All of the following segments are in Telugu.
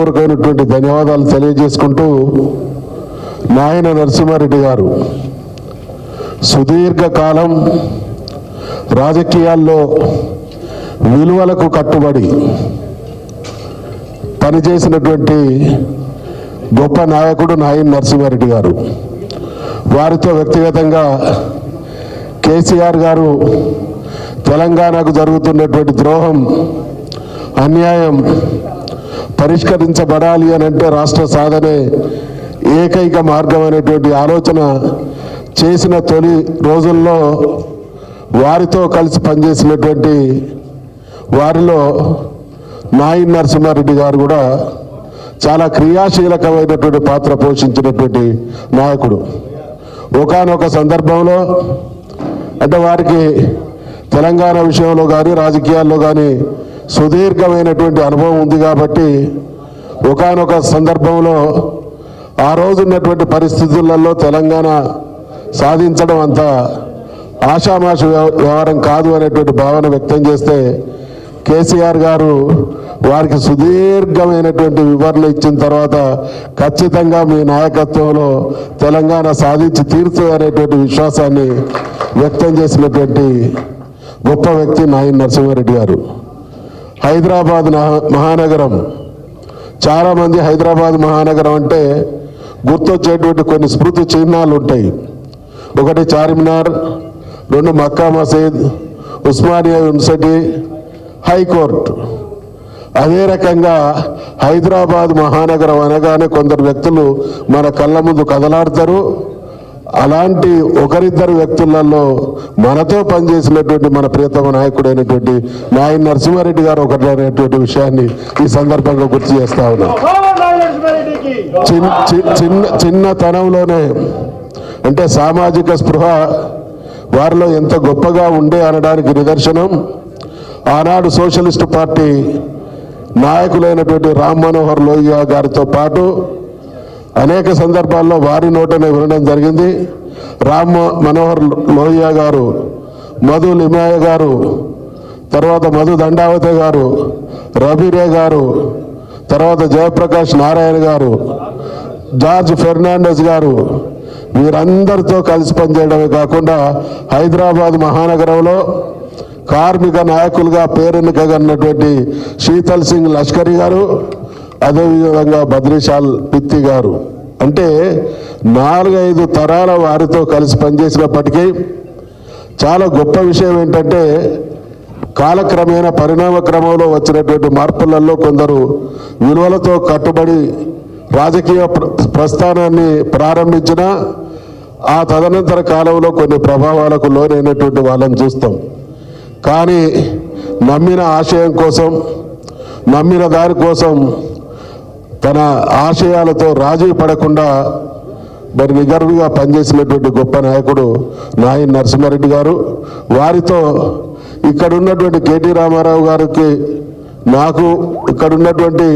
హృదయపూర్వకమైనటువంటి ధన్యవాదాలు తెలియజేసుకుంటూ, నాయన నరసింహారెడ్డి గారు సుదీర్ఘకాలం రాజకీయాల్లో విలువలకు కట్టుబడి పనిచేసినటువంటి గొప్ప నాయకుడు నాయన నరసింహారెడ్డి గారు. వారితో వ్యక్తిగతంగా కేసీఆర్ గారు తెలంగాణకు జరుగుతున్నటువంటి ద్రోహం, అన్యాయం పరిష్కరించబడాలి అని అంటే రాష్ట్ర సాధనే ఏకైక మార్గం అనేటువంటి ఆలోచన చేసిన తొలి రోజుల్లో వారితో కలిసి పనిచేసినటువంటి వారిలో నాయన నరసింహారెడ్డి గారు కూడా చాలా క్రియాశీలకమైనటువంటి పాత్ర పోషించినటువంటి నాయకుడు. ఒకానొక సందర్భంలో అంటే వారికి తెలంగాణ విషయంలో కానీ రాజకీయాల్లో కానీ సుదీర్ఘమైనటువంటి అనుభవం ఉంది కాబట్టి ఒకానొక సందర్భంలో ఆ రోజు ఉన్నటువంటి పరిస్థితులలో తెలంగాణ సాధించడం అంత ఆషామాష వ్యవహారం కాదు అనేటువంటి భావన వ్యక్తం చేస్తే కేసీఆర్ గారు వారికి సుదీర్ఘమైనటువంటి వివరణ ఇచ్చిన తర్వాత ఖచ్చితంగా మీ నాయకత్వంలో తెలంగాణ సాధించి తీరుతుంది అనేటువంటి విశ్వాసాన్ని వ్యక్తం చేసినటువంటి గొప్ప వ్యక్తి నాయన నరసింహారెడ్డి గారు. హైదరాబాద్ మహానగరం, చాలామంది హైదరాబాద్ మహానగరం అంటే గుర్తొచ్చేటువంటి కొన్ని స్మృతి చిహ్నాలు ఉంటాయి. ఒకటి చార్మినార్, రెండు మక్కా మసీద్, ఉస్మానియా యూనివర్సిటీ, హైకోర్టు. అదే రకంగా హైదరాబాద్ మహానగరం అనగానే కొందరు వ్యక్తులు మన కళ్ళ ముందు కదలాడతారు. అలాంటి ఒకరిద్దరు వ్యక్తులలో మనతో పనిచేసినటువంటి మన ప్రియతమ నాయకుడైనటువంటి నాయన నరసింహారెడ్డి గారు ఒకటి అనేటువంటి విషయాన్ని ఈ సందర్భంగా గుర్తు చేస్తా ఉన్నాం. చిన్నతనంలోనే అంటే సామాజిక స్పృహ వారిలో ఎంత గొప్పగా ఉండే అనడానికి నిదర్శనం ఆనాడు సోషలిస్టు పార్టీ నాయకులైనటువంటి రామ్ మనోహర్ లోహియా గారితో పాటు అనేక సందర్భాల్లో వారి నోటనే వినడం జరిగింది. రామ్ మనోహర్ లోహియా గారు, మధు లిమాయ గారు, తర్వాత మధు దండావతి గారు, రబీరే గారు, తర్వాత జయప్రకాష్ నారాయణ గారు, జార్జ్ ఫెర్నాండెస్ గారు, వీరందరితో కలిసి పనిచేయడమే కాకుండా హైదరాబాద్ మహానగరంలో కార్మిక నాయకులుగా పేరెన్నికగన్నటువంటి శీతల్ సింగ్ లష్కరీ గారు, అదేవిధంగా బద్రీశాల్ పిత్తి గారు, అంటే 4-5 తరాల వారితో కలిసి పనిచేసినప్పటికీ చాలా గొప్ప విషయం ఏంటంటే కాలక్రమేణా పరిణామ క్రమంలో వచ్చినటువంటి మార్పులలో కొందరు విలువలతో కట్టుబడి రాజకీయ ప్రస్థానాన్ని ప్రారంభించిన ఆ తదనంతర కాలంలో కొన్ని ప్రభావాలకు లోనైనటువంటి వాళ్ళని చూస్తాం. కానీ నమ్మిన ఆశయం కోసం, నమ్మిన దాని కోసం తన ఆశయాలతో రాజీ పడకుండా మరి నిగర్విగా పనిచేసినటువంటి గొప్ప నాయకుడు నాయన నరసింహారెడ్డి గారు. వారితో ఇక్కడ ఉన్నటువంటి కేటీ రామారావు గారికి, నాకు ఇక్కడ ఉన్నటువంటి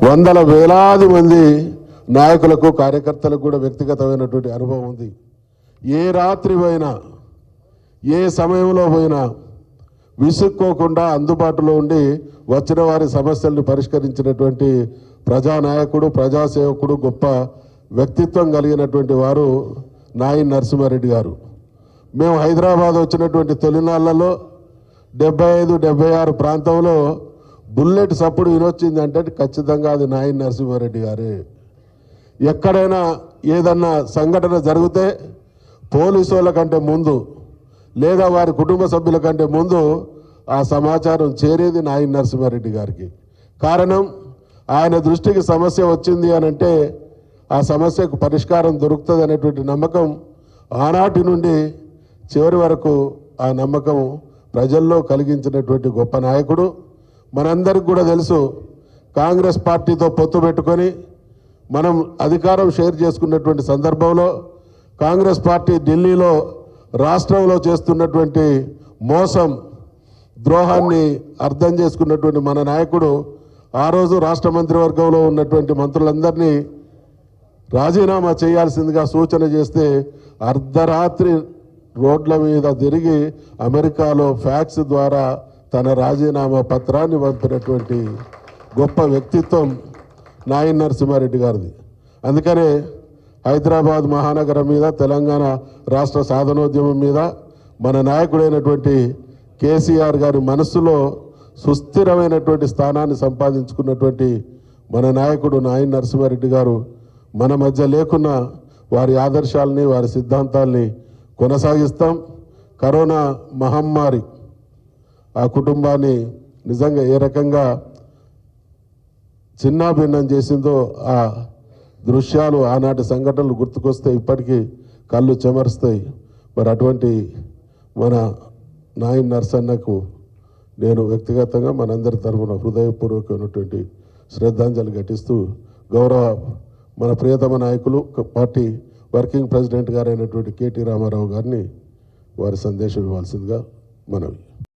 వందల వేలాది మంది నాయకులకు కార్యకర్తలకు కూడా వ్యక్తిగతమైనటువంటి అనుభవం ఉంది. ఏ రాత్రి పోయినా, ఏ సమయంలో పోయినా విసుక్కోకుండా అందుబాటులో ఉండి వచ్చిన వారి సమస్యలను పరిష్కరించినటువంటి ప్రజానాయకుడు, ప్రజాసేవకుడు, గొప్ప వ్యక్తిత్వం కలిగినటువంటి వారు నాయన నరసింహారెడ్డి గారు. మేము హైదరాబాద్ వచ్చినటువంటి తొలినాళ్లలో 75-76 ప్రాంతంలో బుల్లెట్ సప్పుడు వినొచ్చిందంటే ఖచ్చితంగా అది నాయన నరసింహారెడ్డి గారే. ఎక్కడైనా ఏదన్నా సంఘటన జరిగితే పోలీసు వాళ్ళ కంటే ముందు లేదా వారి కుటుంబ సభ్యుల కంటే ముందు ఆ సమాచారం చేరేది నాయన నరసింహారెడ్డి గారికి. కారణం, ఆయన దృష్టికి సమస్య వచ్చింది అని అంటే ఆ సమస్యకు పరిష్కారం దొరుకుతుంది అనేటువంటి నమ్మకం ఆనాటి నుండి చివరి వరకు ఆ నమ్మకం ప్రజల్లో కలిగించినటువంటి గొప్ప నాయకుడు. మనందరికి కూడా తెలుసు, కాంగ్రెస్ పార్టీతో పొత్తు పెట్టుకొని మనం అధికారం షేర్ చేసుకున్నటువంటి సందర్భంలో కాంగ్రెస్ పార్టీ ఢిల్లీలో రాష్ట్రంలో చేస్తున్నటువంటి మోసం, ద్రోహాన్ని అర్థం చేసుకున్నటువంటి మన నాయకుడు ఆ రోజు రాష్ట్ర మంత్రివర్గంలో ఉన్నటువంటి మంత్రులందరినీ రాజీనామా చేయాల్సిందిగా సూచన చేస్తే అర్ధరాత్రి రోడ్ల మీద తిరిగి అమెరికాలో ఫ్యాక్స్ ద్వారా తన రాజీనామా పత్రాన్ని పంపినటువంటి గొప్ప వ్యక్తిత్వం నాయన్ నరసింహారెడ్డి గారిది. అందుకనే హైదరాబాద్ మహానగరం మీద, తెలంగాణ రాష్ట్ర సాధనోద్యమం మీద మన నాయకుడైనటువంటి కేసీఆర్ గారి మనస్సులో సుస్థిరమైనటువంటి స్థానాన్ని సంపాదించుకున్నటువంటి మన నాయకుడు నాయన్ నరసింహారెడ్డి గారు మన మధ్య లేకున్నా వారి ఆదర్శాలని, వారి సిద్ధాంతాల్ని కొనసాగిస్తాం. కరోనా మహమ్మారి ఆ కుటుంబాన్ని నిజంగా ఏ రకంగా చిన్నాభిన్నం చేసిందో ఆ దృశ్యాలు, ఆనాటి సంఘటనలు గుర్తుకొస్తే ఇప్పటికీ కళ్ళు చెమరుస్తాయి. మరి అటువంటి మన నాయన్ నరసన్నకు నేను వ్యక్తిగతంగా మనందరి తరఫున హృదయపూర్వకమైనటువంటి శ్రద్ధాంజలి ఘటిస్తూ గౌరవ మన ప్రియతమ నాయకులు పార్టీ వర్కింగ్ ప్రెసిడెంట్ గారైనటువంటి కేటీ రామారావు గారిని వారి సందేశం ఇవ్వాల్సిందిగా మనవి.